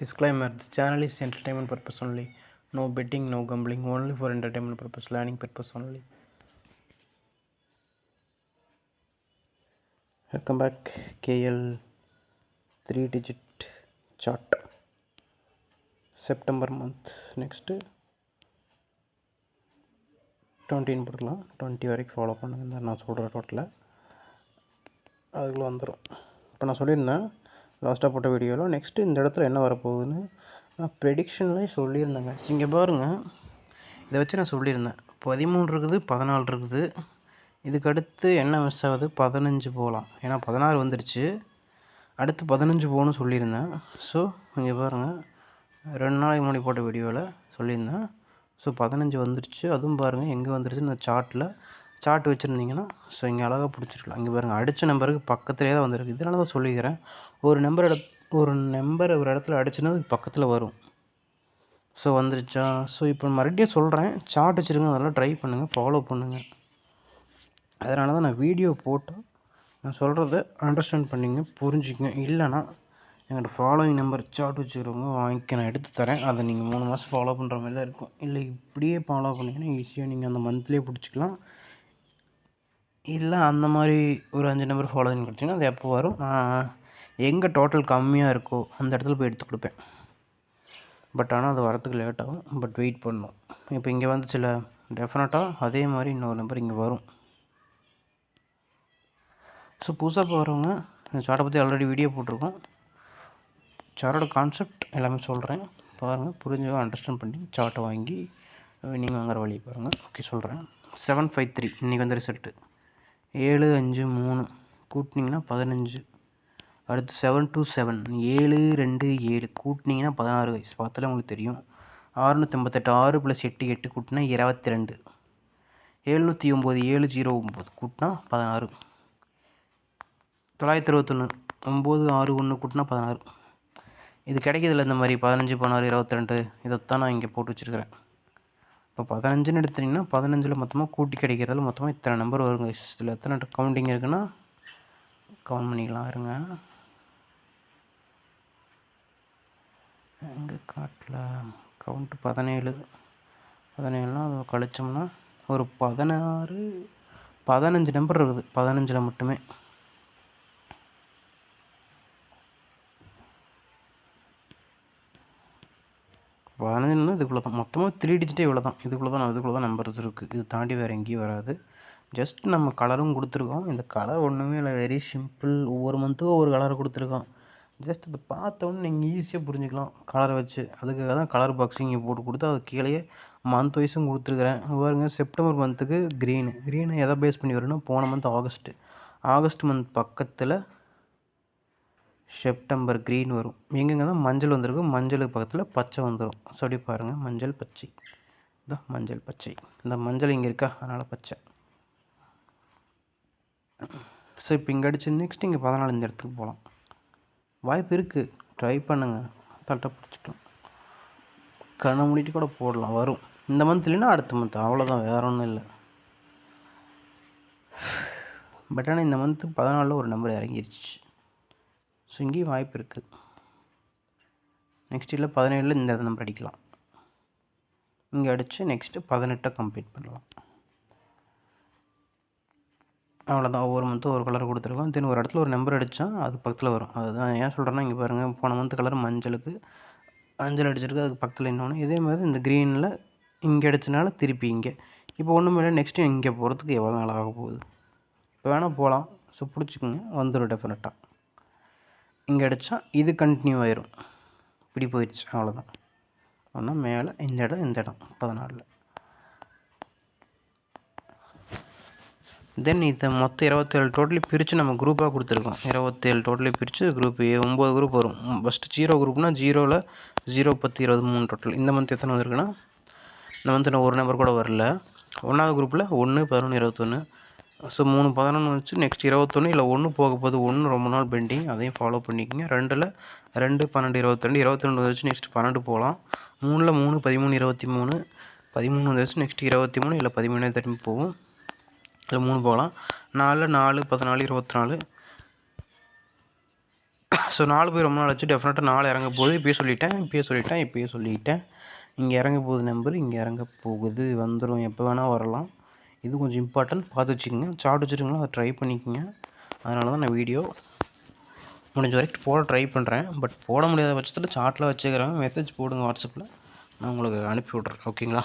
Disclaimer: this channel is entertainment purpose only. No betting, no gambling, only for entertainment purpose, learning purpose only. Welcome back. KL 3-digit chart. September month. Next 20 போட்டுக்கலாம். 20 வரைக்கும் follow பண்ணுங்க. நான் சொல்கிற டோட்டலில் அதுக்குள்ளே வந்துடும். இப்போ நான் சொல்லியிருந்தேன் லாஸ்ட்டாக போட்ட வீடியோவில் நெக்ஸ்ட்டு இந்த இடத்துல என்ன வரப்போகுதுன்னு நான் ப்ரெடிக்ஷன்லேயே சொல்லியிருந்தேங்க. இங்கே பாருங்கள், இதை வச்சு நான் சொல்லியிருந்தேன் 13 இருக்குது, 14 இருக்குது. இதுக்கடுத்து என்ன மிஸ் ஆகுது, 15 போகலாம். ஏன்னா 16 வந்துருச்சு, அடுத்து 15 போகணும்னு சொல்லியிருந்தேன். ஸோ இங்கே பாருங்கள், 2 நாளைக்கு முன்னாடி போட்ட வீடியோவில் சொல்லியிருந்தேன். ஸோ 15 வந்துருச்சு. அதுவும் பாருங்கள் எங்கே வந்துருச்சு, இந்த சார்ட் வச்சுருந்தீங்கன்னா ஸோ இங்கே அழகாக பிடிச்சிருக்கலாம். இங்கே பாருங்கள், அடித்த நம்பருக்கு பக்கத்துலேயே தான் வந்திருக்கு. இதனால தான் சொல்லிக்கிறேன், ஒரு நம்பர் ஒரு இடத்துல அடிச்சுன்னா அது பக்கத்தில் வரும். ஸோ வந்துருச்சா. ஸோ இப்போ மறுபடியும் சொல்கிறேன், சார்ட் வச்சுருங்க, அதெல்லாம் ட்ரை பண்ணுங்கள், ஃபாலோ பண்ணுங்கள். அதனால தான் நான் வீடியோ போட்டு நான் சொல்கிறத அண்டர்ஸ்டாண்ட் பண்ணிங்க, புரிஞ்சுக்கங்க. இல்லைனா எங்கள்கிட்ட ஃபாலோயிங் நம்பர் சார்ட் வச்சுக்கிறவங்க வாங்கிக்க, நான் எடுத்து தரேன். அதை நீங்கள் 3 மாதம் ஃபாலோ பண்ணுற மாதிரி தான் இருக்கும். இல்லை இப்படியே ஃபாலோ பண்ணிங்கன்னா ஈஸியாக நீங்கள் அந்த மந்த்லேயே பிடிச்சிக்கலாம். இல்லை அந்த மாதிரி ஒரு 5 நம்பர் ஃபாலோயிங் கொடுத்தீங்கன்னா அது எப்போ வரும், எங்கே டோட்டல் கம்மியாக இருக்கோ அந்த இடத்துல போய் எடுத்து கொடுப்பேன். பட் ஆனால் அது வரத்துக்கு லேட் ஆகும். பட் வெயிட் பண்ணணும். இப்போ இங்கே வந்து சில டெஃபினட்டாக அதே மாதிரி இன்னொரு நம்பர் இங்கே வரும். ஸோ புதுசாக போகிறவங்க இந்த சார்ட்டை பற்றி ஆல்ரெடி வீடியோ போட்டிருக்கோம். சார்ட்டோட கான்செப்ட் எல்லாமே சொல்கிறேன், பாருங்கள், புரிஞ்சவங்க அண்டர்ஸ்டாண்ட் பண்ணி சார்ட்டை வாங்கி நீங்கள் வாங்குற வழி பாருங்கள். ஓகே, சொல்கிறேன். 753 இன்றைக்கி வந்து ரிசல்ட்டு. 753 கூட்டினீங்கன்னா 15. அடுத்து 727 727 கூட்டினீங்கன்னா 16 வயசு பார்த்தாலே உங்களுக்கு தெரியும். 688 6 + 8 8 கூட்டினா 22. 709 709 கூட்டினா 16. 921 961 கூட்டினா 16. இது கிடைக்கிறதில்ல இந்த மாதிரி 15 16 22. இதைத்தான் நான் இங்கே போட்டு வச்சுருக்கிறேன். இப்போ 15ன்னு எடுத்திங்கன்னா 15ல் மொத்தமாக கூட்டி கிடைக்கிறதுல மொத்தமாக இத்தனை நம்பர் வருங்க. இதில் எத்தனை கவுண்டிங் இருக்குன்னா கவுண்ட் பண்ணிக்கலாம். இருங்க, எங்கே காட்டில் கவுண்ட்டு 17 17லாம் அதை கழிச்சோம்னா ஒரு 16 15 நம்பர் இருக்குது. 15ல் மட்டுமே இதுக்குள்ளே தான் மொத்தமாக 3 டிஜிட்டே இவ்வளோ தான். இதுக்குள்ளே தான் நம்பர்ஸ் இருக்குது. இது தாண்டி வேறு எங்கேயும் வராது. ஜஸ்ட் நம்ம கலரும் கொடுத்துருக்கோம். இந்த கலர் ஒன்றுமே இல்லை, வெரி சிம்பிள். ஒவ்வொரு மந்த்துக்கும் ஒவ்வொரு கலரை கொடுத்துருக்கோம். ஜஸ்ட் இதை பார்த்தோன்னு நீங்கள் ஈஸியாக புரிஞ்சுக்கலாம் கலரை வச்சு. அதுக்காக தான் கலர் பாக்ஸிங் இங்கே போட்டு கொடுத்து அது கீழேயே மந்த் வைஸும் கொடுத்துருக்குறேன். பாருங்க, செப்டம்பர் மந்த்துக்கு க்ரீனு எதை பேஸ் பண்ணி வரும்னா போன மந்த் ஆகஸ்ட் மந்த் பக்கத்தில் செப்டம்பர் க்ரீன் வரும். எங்கெங்கே தான் மஞ்சள் வந்திருக்கும், மஞ்சளுக்கு பக்கத்தில் பச்சை வந்துடும். சொல்லி பாருங்கள், மஞ்சள் பச்சை. இதான் மஞ்சள் பச்சை. இந்த மஞ்சள் இங்கே இருக்கா, அதனால் பச்சை. ஸோ இப்போ இங்கே அடிச்சு நெக்ஸ்ட் இங்கே 14 இந்த இடத்துக்கு போகலாம். வாய்ப்பு இருக்குது, ட்ரை பண்ணுங்கள், தட்டை பிடிச்சிக்கலாம். கண்ணை மூடிட்டு கூட போடலாம், வரும். இந்த மந்த் இல்லைன்னா அடுத்த மந்த், அவ்வளோதான், வேறு ஒன்றும் இல்லை. பட் ஆனால் இந்த மந்த்து 14ல் ஒரு நம்பர் இறங்கிருச்சு. ஸோ இங்கேயும் வாய்ப்பு இருக்குது. நெக்ஸ்ட் இல்லை 17ல் இந்த நம்பர் அடிக்கலாம். இங்கே அடித்து நெக்ஸ்ட்டு 18 கம்ப்ளீட் பண்ணலாம். அவ்வளோதான். ஒவ்வொரு மந்த்தும் ஒரு கலர் கொடுத்துருக்கோம். தென் ஒரு இடத்துல ஒரு நம்பர் அடித்தா அது பக்கத்தில் வரும். அதுதான் ஏன் சொல்கிறேன்னா, இங்கே பாருங்கள், போன மந்த் கலர் மஞ்சள் அடிச்சிருக்கு, அதுக்கு பக்கத்தில் இன்னொன்று. இதே மாதிரி இந்த க்ரீனில் இங்கே அடித்தனால திருப்பி இங்கே. இப்போ ஒன்றும் இல்லை, நெக்ஸ்ட்டு இங்கே போகிறதுக்கு எவ்வளோ நாள் ஆக போகுது. இப்போ வேணால் போகலாம். ஸோ பிடிச்சிக்கோங்க, வந்துடும் டெஃபினட்டாக. இங்கே அடித்தா இது கண்டினியூ ஆயிரும். இப்படி போயிடுச்சு, அவ்வளோதான். ஒன்றா மேலே இந்த இடம் 14. தென் இதை மொத்தம் 27 டோட்டலி பிரித்து நம்ம குரூப்பாக கொடுத்துருக்கோம். 27 டோட்டலி பிரித்து குரூப் 9 குரூப் வரும். First 0 குரூப்னா 0ல் 0 10 23 total. இந்த மந்த் எத்தனை வந்திருக்குன்னா, இந்த மந்த் நான் ஒரு நம்பர் கூட வரல. 1வது குரூப்பில் 1 11 21. ஸோ 3 11 வச்சு நெக்ஸ்ட் 21 இல்லை 1 போக போகுது. 1 ரொம்ப நாள் பெண்டிங், அதையும் ஃபாலோ பண்ணிக்கோங்க. 2ல் 2 12 22 வச்சு நெக்ஸ்ட் 12 போகலாம். 3ல் 3 13 23 13 வந்துச்சு. நெக்ஸ்ட் 23 இல்லை 13 திரும்பி போகும். இல்லை 3 போகலாம். 4ல் 4 14 24 ஸோ 4 போய் ரொம்ப நாள் ஆச்சு. டெஃபினட்டாக 4 இறங்க போகுது. இப்பயே சொல்லிட்டேன். இங்கே இறங்க போகுது நம்பர், இங்கே இறங்க போகுது. வந்துடும், எப்போ வேணால் வரலாம். இது கொஞ்சம் இம்பார்ட்டன்ட், பார்த்து வச்சுக்கோங்க. சார்ட் வச்சுருக்கீங்களா, அதை ட்ரை பண்ணிக்கோங்க. அதனால தான் நான் வீடியோ முடிஞ்ச வரைக்கும் போட ட்ரை பண்ணுறேன். பட் போட முடியாத பட்சத்தில் சார்ட்டில் வச்சுக்கிறேன். மெசேஜ் போடுங்க வாட்ஸ்அப்பில், நான் உங்களுக்கு அனுப்பி விட்றேன். ஓகேங்களா?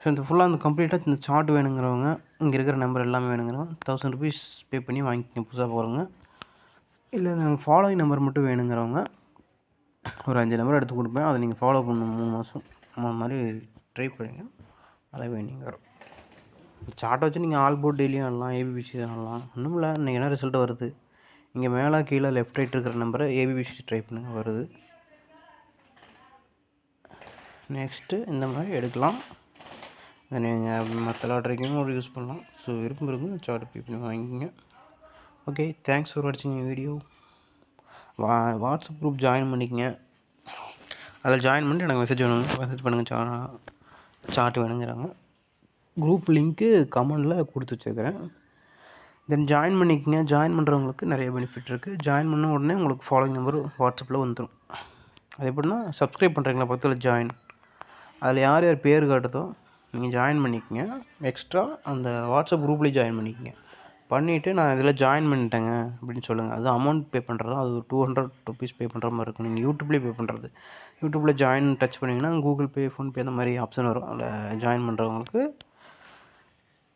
ஸோ இந்த ஃபுல்லாக அந்த கம்ப்ளீட்டாக இந்த சார்ட் வேணுங்கிறவங்க, இங்கே இருக்கிற நம்பர் எல்லாமே வேணுங்கிறவங்க 1000 ருபீஸ் பே பண்ணி வாங்கிக்கோங்க. புதுசாக போகிறவங்க இல்லை நாங்கள் ஃபாலோயிங் நம்பர் மட்டும் வேணுங்கிறவங்க ஒரு 5 நம்பர் எடுத்து கொடுப்பேன். அதை நீங்கள் ஃபாலோ பண்ணணும் 3 மாதம். மாதிரி ட்ரை பண்ணுங்கள். அதை வேணுங்க வரும். சார்ட்டை வச்சு நீங்கள் ஆல் போர்ட் டெய்லியும் ஆடலாம், ஏபிபிசி ஆடலாம். ஒன்றும் இல்லை, இன்றைக்கி என்ன ரிசல்ட் வருது, இங்கே மேலே கீழே லெஃப்ட் ரைட் இருக்கிற நம்பரை ஏபிபிசி ட்ரை பண்ணுங்கள், வருது. நெக்ஸ்ட்டு இந்த மாதிரி எடுக்கலாம். இதை நீங்கள் மற்ற லாட்ரிக்கும் ஒரு யூஸ் பண்ணலாம். ஸோ விருப்பம் இருக்கும், சார்ட் பே பண்ணி வாங்கிக்கோங்க. ஓகே, தேங்க்ஸ் ஃபார் வாட்சிங் வீடியோ. வாட்ஸ்அப் குரூப் ஜாயின் பண்ணிக்கங்க. அதில் ஜாயின் பண்ணிட்டு எனக்கு மெசேஜ் பண்ணுங்கள். சார்ட் வேணுங்கிறாங்க. குரூப் லிங்க்கு கமெண்டில் கொடுத்து வச்சுருக்கிறேன். தென் ஜாயின் பண்ணிக்கங்க. ஜாயின் பண்ணுறவங்களுக்கு நிறைய பெனிஃபிட் இருக்குது. ஜாயின் பண்ண உடனே உங்களுக்கு ஃபாலோயிங் நம்பர் வாட்ஸ்அப்பில் வந்துடும். அது எப்படின்னா, சப்ஸ்கிரைப் பண்ணுறீங்களா பக்கத்தில் ஜாயின், அதில் யார் யார் பேர் காட்டுதோ நீங்கள் ஜாயின் பண்ணிக்கங்க. எக்ஸ்ட்ரா அந்த வாட்ஸ்அப் குரூப்லேயும் ஜாயின் பண்ணிக்கங்க. பண்ணிவிட்டு நான் இதில் ஜாயின் பண்ணிட்டேங்க அப்படின்னு சொல்லுங்கள். அது அமௌண்ட் பே பண்ணுறது, அது ஒரு 200 ருபீஸ் பே பண்ணுற மாதிரி இருக்கும். நீங்கள் யூடியூப்லேயே பே பண்ணுறது. யூடியூப்பில் ஜாயின் டச் பண்ணிங்கன்னா கூகுள் பே, ஃபோன்பே அந்த மாதிரி ஆப்ஷன் வரும். அதில் ஜாயின் பண்ணுறவங்களுக்கு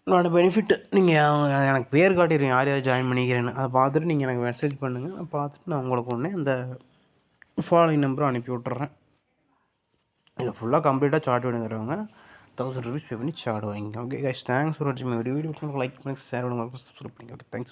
என்னோடய பெனிஃபிட், நீங்கள் எனக்கு பேர் காட்டிடுறீங்க யார் யார் ஜாயின் பண்ணிக்கிறேன்னு. அதை பார்த்துட்டு நீங்கள் எனக்கு மெசேஜ் பண்ணுங்கள். பார்த்துட்டு நான் உங்களுக்கு உடனே அந்த ஃபாலோயிங் நம்பரும் அனுப்பி விட்டுறேன். இதில் ஃபுல்லாக கம்ப்ளீட்டாக சார்ட் வேணுங்கிறவங்க 1000 ருபீஸ் பே பண்ணி சார்ட் வாங்கிங்க. ஓகே கைஸ், தேங்க்ஸ் ஃபார் வாட்சிங் வீடியோ. லைக் பண்ணி ஷேர் பண்ணுங்கள், சப்ஸ்கிரைப் பண்ணுங்கள். Okay, thanks.